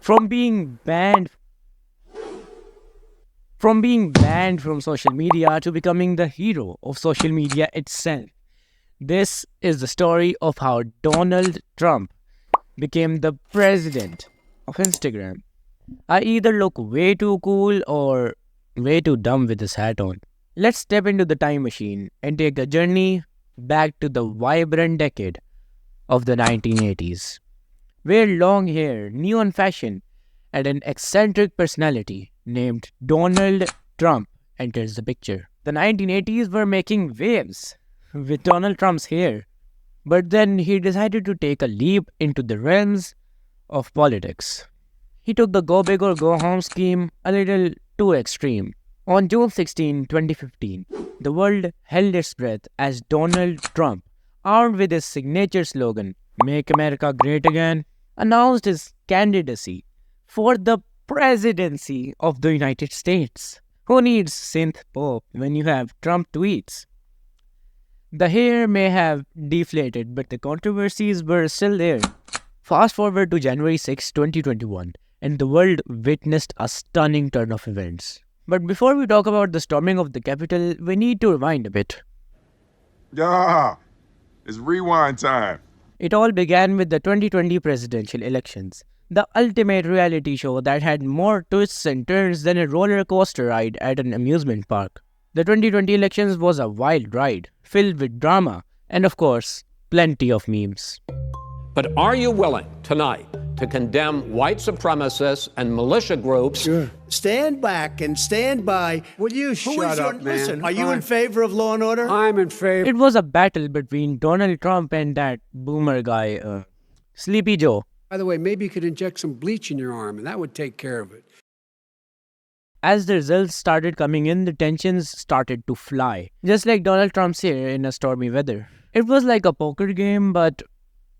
From being banned from social media to becoming the hero of social media itself. This is the story of how Donald Trump became the president of Instagram. I either look way too cool or way too dumb with this hat on. Let's step into the time machine and take a journey back to the vibrant decade of the 1980s, where long hair, neon fashion, and an eccentric personality named Donald Trump enters the picture. The 1980s were making waves with Donald Trump's hair, but then he decided to take a leap into the realms of politics. He took the go big or go home scheme a little too extreme. On June 16, 2015, the world held its breath as Donald Trump, armed with his signature slogan, "Make America Great Again," announced his candidacy for the presidency of the United States. Who needs synth pop when you have Trump tweets? The hair may have deflated, but the controversies were still there. Fast forward to January 6, 2021, and the world witnessed a stunning turn of events. But before we talk about the storming of the Capitol, we need to rewind a bit. Yeah, it's rewind time. It all began with the 2020 presidential elections, the ultimate reality show that had more twists and turns than a roller coaster ride at an amusement park. The 2020 elections was a wild ride, filled with drama, and of course, plenty of memes. But are you willing tonight to condemn white supremacists and militia groups? Sure. Stand back and stand by. Will you shut up, man? Listen, are you in favor of law and order? I'm in favor. It was a battle between Donald Trump and that boomer guy, Sleepy Joe. By the way, maybe you could inject some bleach in your arm, and that would take care of it. As the results started coming in, the tensions started to fly, just like Donald Trump's hair in a stormy weather. It was like a poker game, but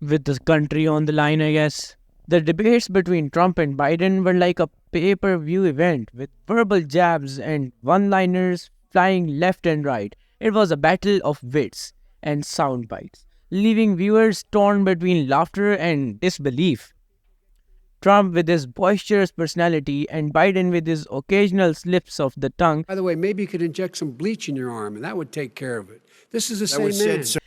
with the country on the line, I guess. The debates between Trump and Biden were like a pay-per-view event with verbal jabs and one-liners flying left and right. It was a battle of wits and sound bites, leaving viewers torn between laughter and disbelief. Trump with his boisterous personality and Biden with his occasional slips of the tongue. By the way, maybe you could inject some bleach in your arm, and that would take care of it. This is the That was same man. said, sir.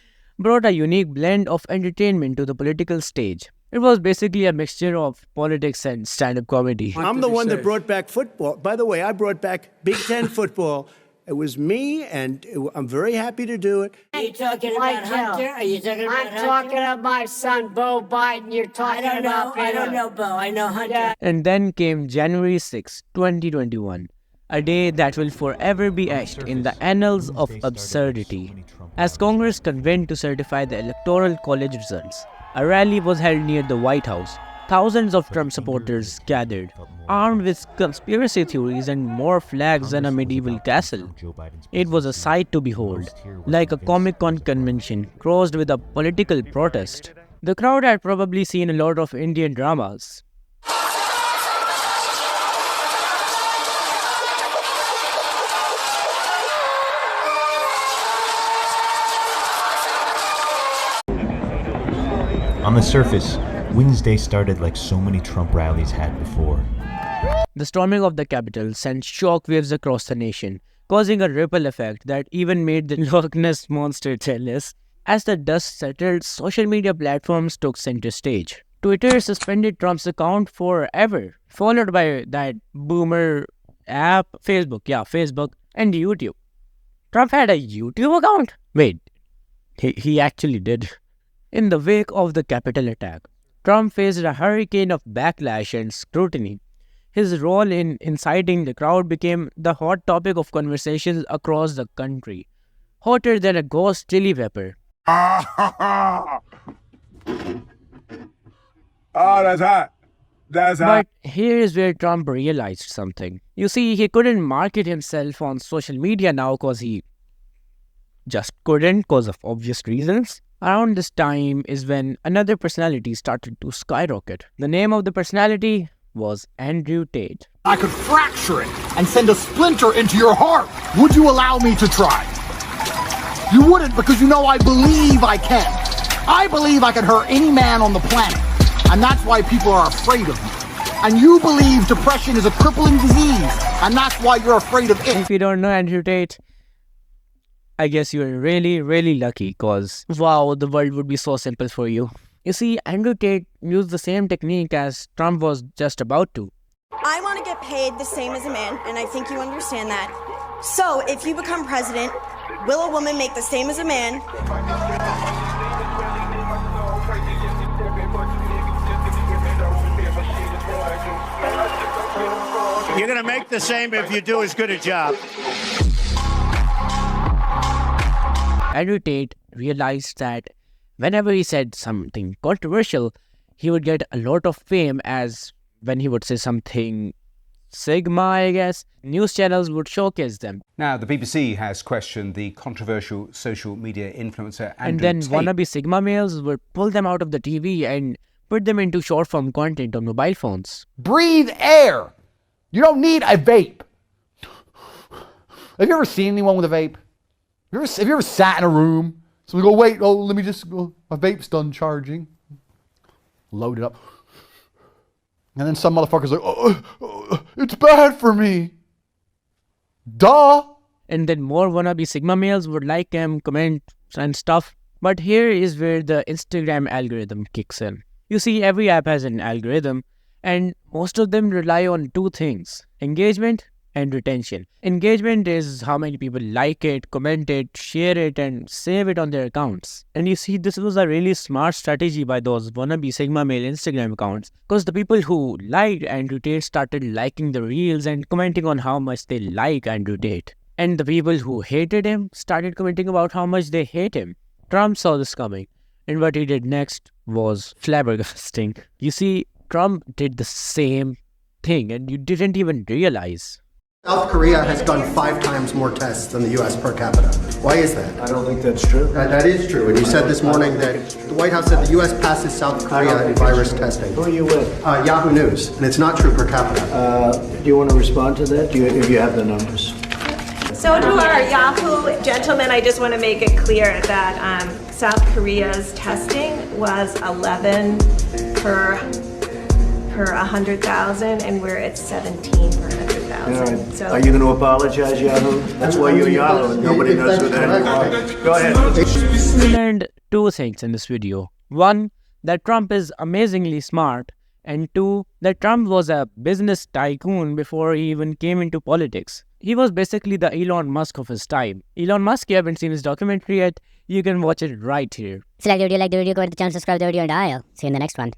Brought a unique blend of entertainment to the political stage. It was basically a mixture of politics and stand-up comedy. What I'm did the he one say? that brought back football. By the way, I brought back Big Ten football. It was me, and I'm very happy to do it. Are you talking about Hunter? Are you talking about Hunter? I'm talking about my son, Bo Biden. You're talking about I don't know, Bo. I know Hunter. And then came January 6, 2021, a day that will forever be etched in the annals of absurdity. As Congress convened to certify the Electoral College results, a rally was held near the White House. Thousands of Trump supporters gathered, armed with conspiracy theories and more flags than a medieval castle. It was a sight to behold, like a Comic-Con convention crossed with a political protest. The crowd had probably seen a lot of Indian dramas. On the surface, Wednesday started like so many Trump rallies had before. The storming of the Capitol sent shockwaves across the nation, causing a ripple effect that even made the Loch Ness Monster jealous. As the dust settled, social media platforms took center stage. Twitter suspended Trump's account forever, followed by that boomer app, Facebook, and YouTube. Trump had a YouTube account? Wait, he actually did. In the wake of the Capitol attack, Trump faced a hurricane of backlash and scrutiny. His role in inciting the crowd became the hot topic of conversations across the country, hotter than a ghost chili pepper. Oh, that's hot. That's hot. But here's where Trump realized something. You see, he couldn't market himself on social media now because he just couldn't because of obvious reasons. Around this time is when another personality started to skyrocket. The name of the personality was Andrew Tate. I could fracture it and send a splinter into your heart. Would you allow me to try? You wouldn't, because you know I believe I can. I believe I can hurt any man on the planet. And that's why people are afraid of me. And you believe depression is a crippling disease, and that's why you're afraid of it. If you don't know Andrew Tate, I guess you're really, really lucky, cause wow, the world would be so simple for you. You see, Andrew Tate used the same technique as Trump was just about to. I want to get paid the same as a man, and I think you understand that. So, if you become president, will a woman make the same as a man? You're going to make the same if you do as good a job. Andrew Tate realized that whenever he said something controversial, he would get a lot of fame, as when he would say something Sigma, I guess, news channels would showcase them. Now, the BBC has questioned the controversial social media influencer Andrew And then Tate. wannabe Sigma males would pull them out of the TV and put them into short-form content on mobile phones. Breathe air. You don't need a vape. Have you ever seen anyone with a vape? Have you ever sat in a room? So we go, wait, let me just go. My vape's done charging. Load it up. And then some motherfucker's like, it's bad for me. Duh. And then more wannabe Sigma males would like him, comment and stuff. But here is where the Instagram algorithm kicks in. You see, every app has an algorithm, and most of them rely on two things: engagement and retention. Engagement is how many people like it, comment it, share it, and save it on their accounts. And you see, this was a really smart strategy by those wannabe Sigma male Instagram accounts, because the people who liked Andrew Tate started liking the reels and commenting on how much they like Andrew Tate. And the people who hated him started commenting about how much they hate him. Trump saw this coming, and what he did next was flabbergasting. You see, Trump did the same thing, and you didn't even realize. South Korea has done 5 times more tests than the U.S. per capita. Why is that? I don't think that's true. That is true. And you said this morning that the White House said the U.S. passes South Korea in virus testing. Who are you with? Yahoo News. And it's not true per capita. Do you want to respond to that? If you have the numbers. So to our Yahoo gentlemen, I just want to make it clear that South Korea's testing was 11 per 100,000, and we're at 17 per 100,000. So are you going to apologize, Yahoo? That's why you're Yahoo, and nobody knows who that is. Go ahead. We learned two things in this video. One, that Trump is amazingly smart, and two, that Trump was a business tycoon before he even came into politics. He was basically the Elon Musk of his time. Elon Musk, you haven't seen his documentary yet, you can watch it right here. So like the video, go to the channel, subscribe to the video, and I'll see you in the next one.